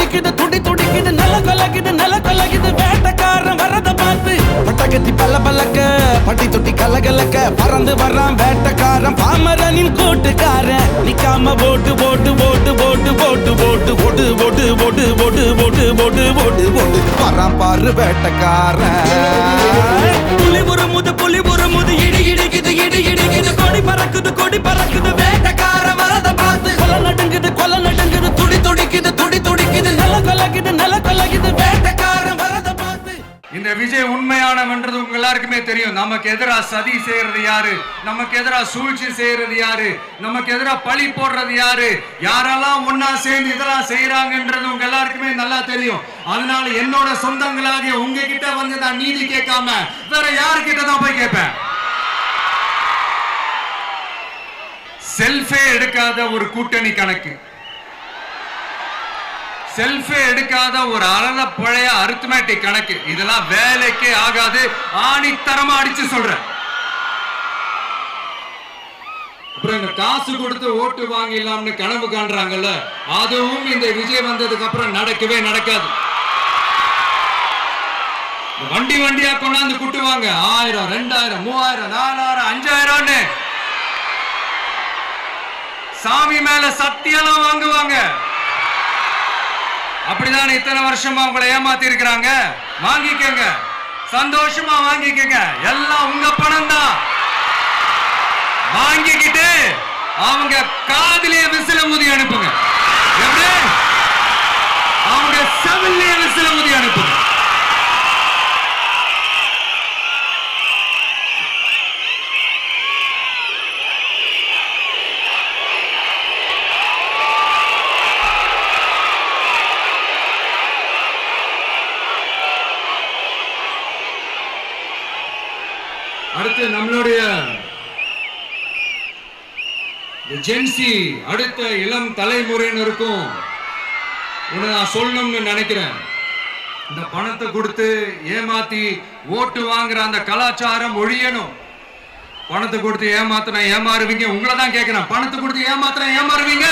துடிக்குது துடி துடிக்குது நில கலகுது வேட்டக்காரன் வரத பார்த்து பட்டகத்தி பல்ல பல்லக்க பட்டி தொட்டி கலகலக்க பறந்து வர்றான் வேட்டக்காரன் பாமரனின் கூட்டுக்காரன் நிக்காம போட்டு போட்டு போட்டு போட்டு போட்டு போட்டு போட்டு போட்டு போட்டு போட்டு போட்டு போட்டு போட்டு போட்டு வர்றான் பாரு வேட்டக்காரன் புலி உருமுது இடி இடிக்குது கொடி பறக்குது வேட்டக்காரன் வரத பார்த்து கொலை நடுங்குது துடி துடிக்குது நில கலகுது வேட்டக்காரன் வரத பார்த்து. இந்த விஜய் உண்மையானவன்றது உங்க எல்லாருக்குமே தெரியும். நமக்கு எதிராக சதி செய்யறது யாரு, நமக்கு எதிராக சூழ்ச்சி செய்யறது யாரு, நமக்கு எதிராக பழி போடுறது யாரு, யாரெல்லாம் ஒன்னா சேர்ந்து இதெல்லாம் செய்யறாங்கன்றது உங்க எல்லாருக்குமே நல்லா தெரியும். அதனால என்னோட சொந்தங்களாகிய உங்ககிட்ட வந்து நான் நீதி கேட்காம வேற யாருக்கிட்ட தான் போய் கேட்பேன். செல்ஃபே எடுக்காத ஒரு கூட்டணி கணக்கு, செல்ஃபே எடுக்காத ஒரு அறத பழைய அரித்மேட்டிக் கணக்கு, இதெல்லாம் வேலைக்கே ஆகாது. ஆணித்தரமா அடிச்சு சொல்றேன். அப்புறம் இந்த காசு கொடுத்து ஓட்டு வாங்கிடலாம்னு கனவு காண்றாங்கல்ல, அதுவும் இந்த விஜய் வந்ததுக்கு அப்புறம் நடக்கவே நடக்காது. வண்டியா கொண்டாந்து கூட்டுவாங்க. 1000 2000 3000 4000 5000 சாமி மேல சத்தியெல்லாம் வாங்குவாங்க. அப்படிதான் இத்தனை வருஷமா உங்களை ஏமாத்தி இருக்கிறாங்க. வாங்கிக்கங்க, சந்தோஷமா வாங்கிக்கங்க. எல்லாம் உங்க பணம் தான். வாங்கிக்கிட்டு அவங்க காதிலே விசில முதி அனுப்புங்க. எப்படி? அவங்க செவிலே விசில முதி அனுப்புங்க. அடுத்து நம்மளுடைய ஜென்சி அடுத்த இளம் தலைமுறையினருக்கும் நான் சொல்லணும்னு நினைக்கிறேன். இந்த பணத்தை கொடுத்து ஏமாத்தி ஓட்டு வாங்குற அந்த கலாச்சாரம் ஒழியணும். பணத்தை கொடுத்து ஏமாத்தினா ஏமாறுவீங்க. உங்களை தான் கேட்கிறேன். பணத்தை கொடுத்து ஏமாத்தினா ஏமாறுவீங்க.